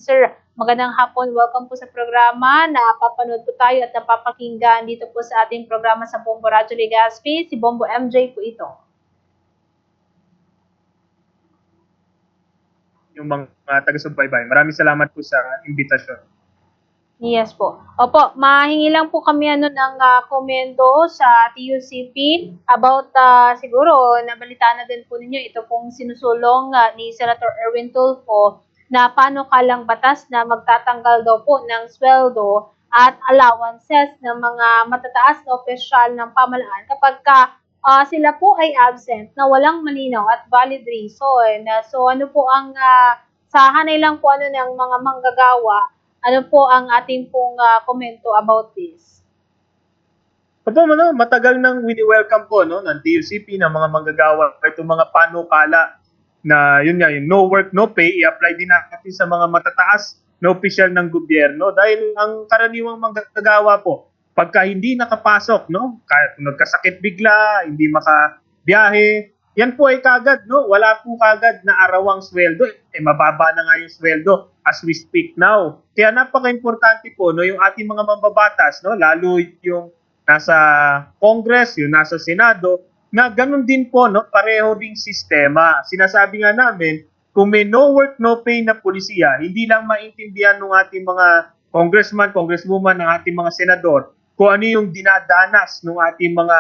Sir, magandang hapon. Welcome po sa programa. Napapanood po tayo at napapakinggan dito po sa ating programa sa Bombo Radyo Legazpi. Si Bombo MJ po ito. Yung mga taga-subaybay. Maraming salamat po sa imbitasyon. Yes po. Opo, mahingi lang po kami ng komento sa TUCP about siguro nabalita na din po ninyo ito pong sinusulong ni Senator Erwin Tulfo na panukalang batas na magtatanggal daw po ng sweldo at allowances ng mga matataas na opisyal ng pamahalaan kapag sila po ay absent na walang malinaw at valid reason. So ano po ang sa hanay lang po ng mga manggagawa, ano po ang ating pong komento about this? Opo, matagal nang wini-welcome po ng TUCP, ng mga manggagawa, itong mga panukala na yun nga, yung no work, no pay, i-apply din natin sa mga matataas na opisyal ng gobyerno dahil ang karaniwang manggagawa po, pagka hindi nakapasok, kahit nagkasakit bigla, hindi makabiyahe, yan po ay kagad, wala po kagad na arawang sweldo. Mababa na nga yung sweldo as we speak now. Kaya napaka-importante po, yung ating mga mambabatas, lalo yung nasa Congress, yung nasa Senado, na ganun din po, pareho ding sistema. Sinasabi nga namin, kung may no work, no pay na polisiya, hindi lang maintindihan ng ating mga congressman, congresswoman, ng ating mga senador, kung ano yung dinadanas ng ating mga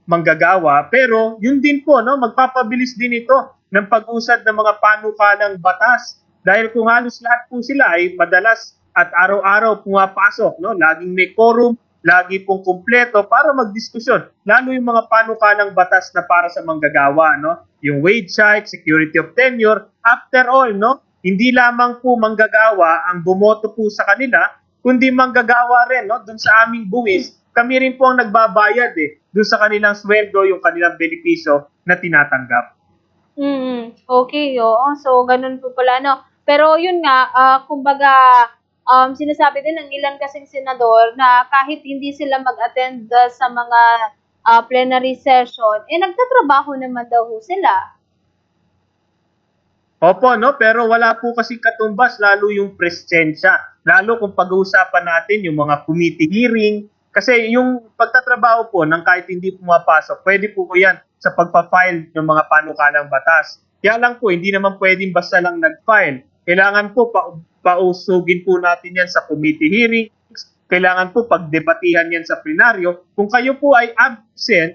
manggagawa. Pero yun din po, magpapabilis din ito ng pag-usad ng mga panukalang batas. Dahil kung halos lahat po sila ay madalas at araw-araw pumapasok, laging may quorum, lagi pong kumpleto para magdiskusyon. Lalo yung mga panukalang batas na para sa manggagawa, yung wage hike, security of tenure, after all, hindi lamang po manggagawa ang bumoto po sa kanila, kundi manggagawa rin, dun sa aming buwis, kami rin po ang nagbabayad dun sa kanilang sweldo, yung kanilang benepisyo na tinatanggap. Okay, oo. So, ganun po pala, Pero yun nga, kumbaga, sinasabi din ng ilan kasing senador na kahit hindi sila mag-attend sa mga plenary session, nagtatrabaho naman daw sila. Opo, pero wala po kasi katumbas lalo yung presensya. Lalo kung pag-uusapan natin yung mga committee hearing. Kasi yung pagtatrabaho po ng kahit hindi pumapasok, pwede po yan sa pagpa-file ng mga panukalang batas. Kaya lang po, hindi naman pwedeng basta lang nag-file. Kailangan po pausugin po natin yan sa committee hearings. Kailangan po pagdebatihan yan sa plenaryo. Kung kayo po ay absent,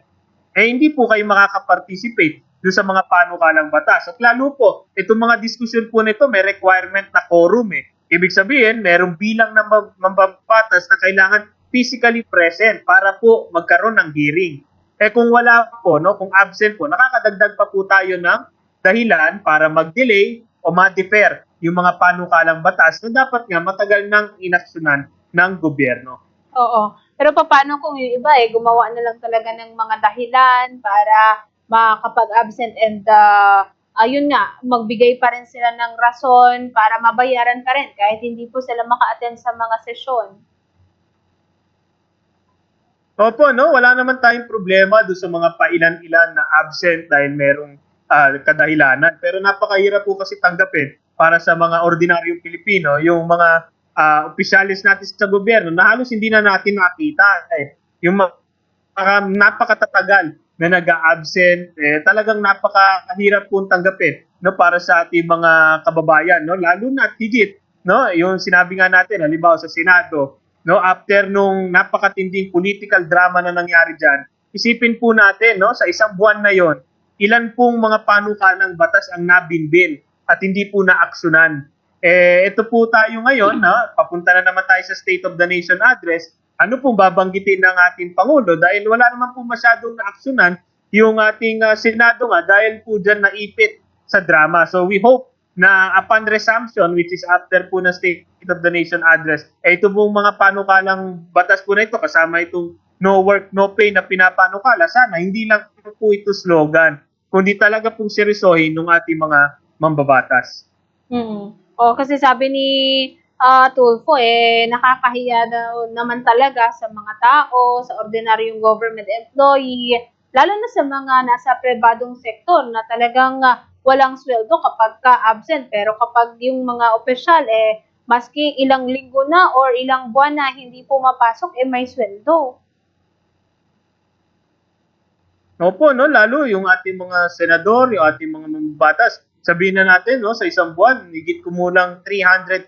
hindi po kayo makaka-participate doon sa mga panukalang batas. At lalo po, itong mga diskusyon po nito may requirement na quorum Ibig sabihin, merong bilang ng mambabatas na kailangan physically present para po magkaroon ng hearing. Kung wala po, kung absent po, nakakadagdag pa po tayo ng dahilan para mag-delay o ma-defer yung mga panukalang batas na dapat nga matagal nang inaksyonan ng gobyerno. Oo. Pero paano kung yung iba gumawa na lang talaga ng mga dahilan para makapag-absent and ayun nga, magbigay pa rin sila ng rason para mabayaran ka rin kahit hindi po sila maka-attend sa mga sesyon. Opo, wala naman tayong problema doon sa mga pailan-ilan na absent dahil merong kadahilanan. Pero napakahirap po kasi tanggapin para sa mga ordinaryong Pilipino, yung mga opisyalis natin sa gobyerno na halos hindi na natin nakita. Yung napakatatagal na nag-absent, talagang napakahirap po tanggapin para sa ating mga kababayan. Lalo na higit, yung sinabi nga natin, halimbawa sa Senado, after nung napakatinding political drama na nangyari dyan, isipin po natin, sa isang buwan na yon, ilan pong mga panukalang batas ang nabinbin at hindi po naaksyonan. Ito po tayo ngayon, papunta na naman tayo sa State of the Nation Address, ano pong babanggitin ng ating Pangulo dahil wala naman po masyadong naaksyonan yung ating Senado nga dahil po dyan naipit sa drama. So we hope na upon resumption, which is after po ng State of the Nation Address, ito pong mga panukalang batas po na ito, kasama itong no work, no pay na pinapanukala, sana hindi lang po ito slogan, kundi talaga pong seryosohin ng ating mga mambabatas. Kasi sabi ni Tulfo, nakakahiya naman talaga sa mga tao, sa ordinaryong government employee, lalo na sa mga nasa pribadong sektor na talagang walang sweldo kapag ka-absent. Pero kapag yung mga opisyal, maski ilang linggo na or ilang buwan na hindi pumapasok, may sweldo. Opo, no, lalo yung ating mga senador, yung ating mga mambabatas, sabihin na natin, no, sa isang buwan, higit kumulang 300,000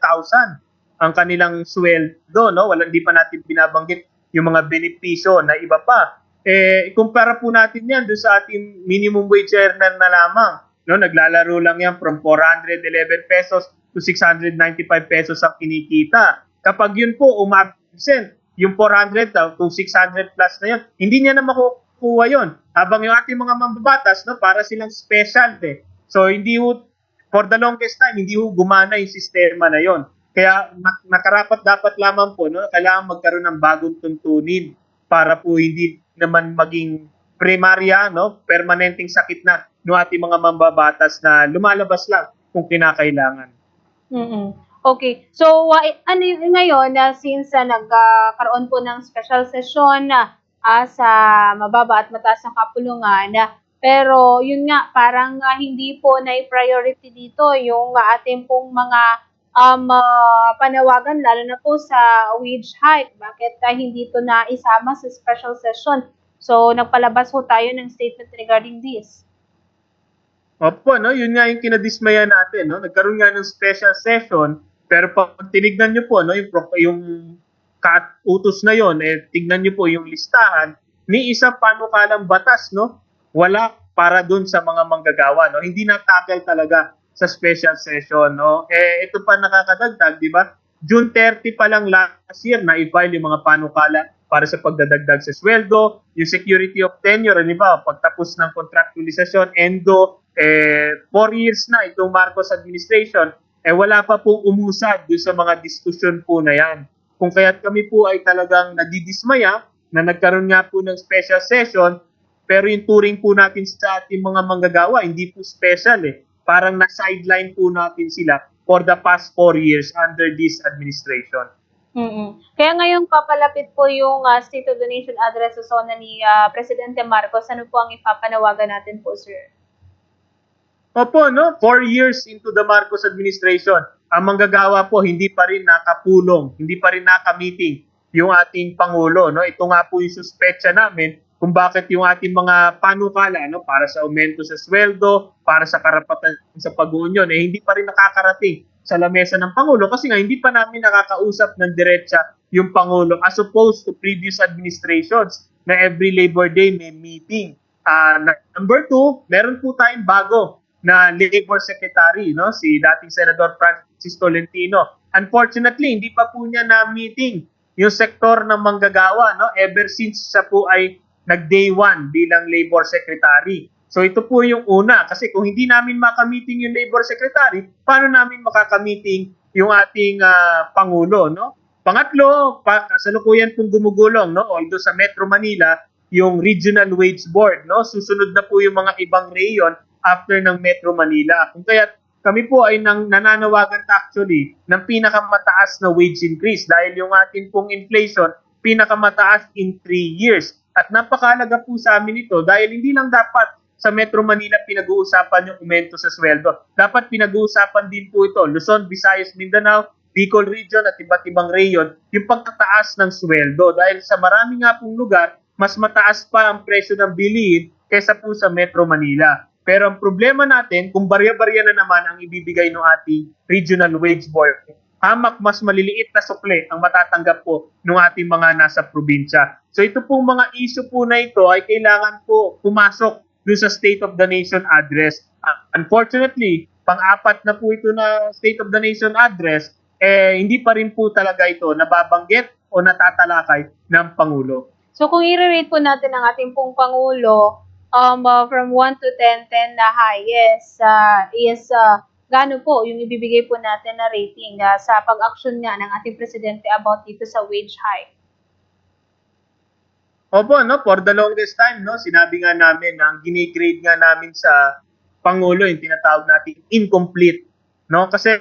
ang kanilang sweldo, no? Wala, hindi pa natin binabanggit yung mga benepisyo na iba pa. Ikumpara po natin yan doon sa ating minimum wage earner na lamang, no? Naglalaro lang yan from 411 pesos to 695 pesos ang kinikita. Kapag yun po umabsent, yung 400 to 600 plus na yun, hindi niya na makukuha yun. Habang yung ating mga mambabatas, no, para silang special eh. So hindi ho, for the longest time, hindi ho gumana yung sistema na yon. Kaya nakarapat dapat lamang po, no, kailangan magkaroon ng bagong tuntunin para po hindi naman maging primarya, no, permanenteng sakit na ng ating mga mambabatas na lumalabas lang kung kinakailangan. Mm. Okay. So, ano yung ngayon na since nagkaroon po ng special session na sa mababa at mataas na kapulungan, pero yun nga, parang hindi po na-priority dito yung ating pong mga panawagan, lalo na po sa wage hike. Bakit hindi to na isama sa special session? So, nagpalabas po tayo ng statement regarding this. Opo, no, yun nga yung kinadismaya natin, no. Nagkaroon nga ng special session, pero pag tinignan niyo po, no, yung utos na yon, tignan niyo po yung listahan ni isang panukalang batas, no. Wala para doon sa mga manggagawa, no. Hindi na tackle talaga sa special session, no. Ito pa nakakadagdag, di ba? June 30 pa lang last year na i-file yung mga panukala para sa pagdadagdag sa sweldo, yung security of tenure, di ba? Pagtapos ng contractualisasyon, ENDO, 4 years na itong Marcos administration, wala pa pong umusad doon sa mga diskusyon po na yan. Kung kaya't kami po ay talagang nadidismaya na nagkaroon nga po ng special session, pero yung turing po natin sa ating mga manggagawa, hindi po special eh. Parang na-sideline po natin sila for the past 4 years under this administration. Kaya ngayon papalapit po yung State of the Nation address sa zona ni Presidente Marcos. Ano po ang ipapanawagan natin po, sir? Opo, no? 4 years into the Marcos administration, ang manggagawa po hindi pa rin nakapulong, hindi pa rin nakamiting yung ating Pangulo, no? Ito nga po yung suspetsya namin kung bakit yung ating mga panukala, no, para sa aumento sa sweldo, para sa karapatan sa pag-uunyon, hindi pa rin nakakarating sa lamesa ng Pangulo kasi nga hindi pa namin nakakausap ng diretsa yung Pangulo as opposed to previous administrations na every Labor Day may meeting. Number 2, meron po tayong bago na Labor Secretary, no, si dating Senador Francis Tolentino. Unfortunately, hindi pa po niya na-meeting yung sektor ng manggagawa, no, ever since siya po ay nag-day 1 bilang Labor Secretary. So ito po yung una, kasi kung hindi namin makamiting yung Labor Secretary, paano namin makakamiting yung ating Pangulo, no? Pangatlo, kasalukuyan pong gumugulong, no, although sa Metro Manila, yung Regional Wage Board, no? Susunod na po yung mga ibang reyon after ng Metro Manila. Kung kaya kami po ay nananawagan actually ng pinakamataas na wage increase dahil yung ating pong inflation pinakamataas in 3 years. At napakahalaga po sa amin ito dahil hindi lang dapat sa Metro Manila pinag-uusapan yung aumento sa sweldo. Dapat pinag-uusapan din po ito, Luzon, Visayas, Mindanao, Bicol Region at iba't ibang reyon, yung pagtataas ng sweldo. Dahil sa marami nga pong lugar, mas mataas pa ang presyo ng bilihin kaysa po sa Metro Manila. Pero ang problema natin, kung barya-barya na naman ang ibibigay ng ating Regional Wage Board, hamak mas maliliit na sukle ang matatanggap po ng ating mga nasa probinsya. So ito pong mga issue po na ito ay kailangan po pumasok dun sa State of the Nation address. Unfortunately, pang-apat na po ito na State of the Nation address, hindi pa rin po talaga ito nababanggit o natatalakay ng Pangulo. So kung i-rate po natin ang ating pong Pangulo, from 1 to 10, 10 na highest is gaano po yung ibibigay po natin na rating sa pag-action nga ng ating presidente about dito sa wage hike? Opo, no, for the longest time, no, sinabi nga namin na ang ginigrade nga namin sa Pangulo yung tinatawag nating incomplete, no? Kasi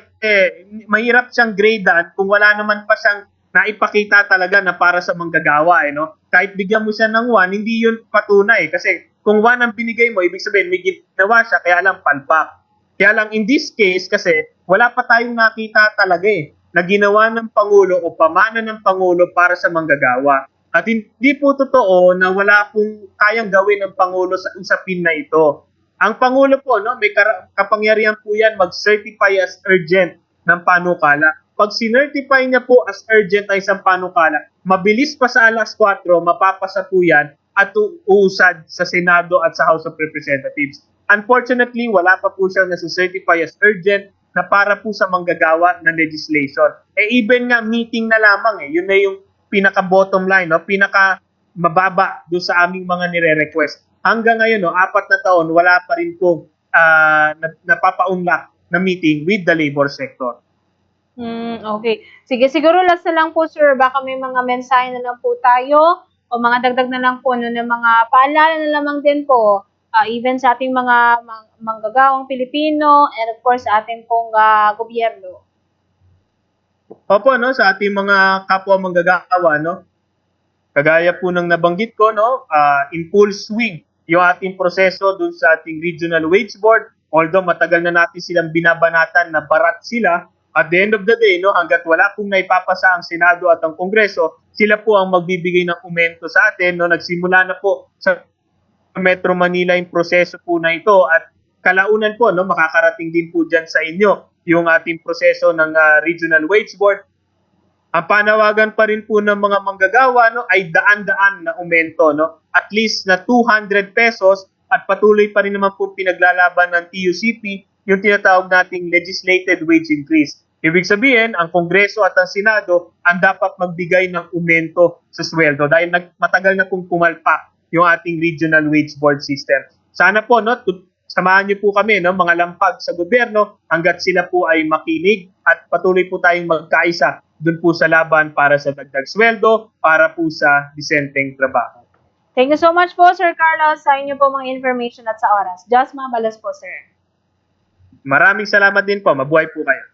mahirap siyang gradean kung wala naman pa siyang naipakita talaga na para sa manggagawa, no? Kahit bigyan mo siya ng 1, hindi yun patunay kasi kung 1 ang binigay mo, ibig sabihin may ginawa siya kaya lang palpak. Kaya lang in this case kasi wala pa tayong nakita talaga na ginawa ng Pangulo o pamana ng Pangulo para sa manggagawa. At hindi po totoo na wala pong kayang gawin ng Pangulo sa usapin na ito. Ang Pangulo po, no, may kapangyarihan po yan mag-certify as urgent ng panukala. Pag sinertify niya po as urgent ay isang panukala, mabilis pa sa alas 4, mapapasa po yan at uusad sa Senado at sa House of Representatives. Unfortunately, wala pa po siyang nasa-certify as urgent na para po sa manggagawa ng legislation. Even nga meeting na lamang yun na yung pinaka-bottom line, no? Pinaka-mababa doon sa aming mga nire-request. Hanggang ngayon, 4 na taon, wala pa rin po napapaunlak na meeting with the labor sector. Okay. Sige, siguro last na lang po, sir. Baka may mga mensahe na lang po tayo o mga dagdag na lang po ng mga paalala na lamang din po, even sa ating mga manggagawang Pilipino and of course sa ating pong gobyerno. Opo, no, sa ating mga kapwa manggagawa, no, kagaya po ng nabanggit ko, no, in full swing yung ating proseso dun sa ating Regional Wage Board. Although matagal na natin silang binabanatan na barat sila, at the end of the day, no, hanggat wala pong naipapasa ang Senado at ang Kongreso, sila po ang magbibigay ng aumento sa atin. No, nagsimula na po sa Metro Manila yung proseso po na ito at kalaunan po, no, makakarating din po dyan sa inyo yung ating proseso ng Regional Wage Board. Ang panawagan pa rin po ng mga manggagawa, no, ay daan-daan na aumento, no, at least na 200 pesos at patuloy pa rin naman po pinaglalaban ng TUCP yung tinatawag nating legislated wage increase. Ibig sabihin, ang Kongreso at ang Senado ang dapat magbigay ng aumento sa sweldo dahil matagal na pong pumalpak yung ating Regional Wage Board system. Sana po, no, samahan niyo po kami, no, mga lampag sa gobyerno hanggat sila po ay makinig at patuloy po tayong magkaisa dun po sa laban para sa dagdag sweldo, para po sa disenteng trabaho. Thank you so much po, Sir Carlos, sa inyo po mga information at sa oras. Just mabalas po, sir. Maraming salamat din po. Mabuhay po kayo.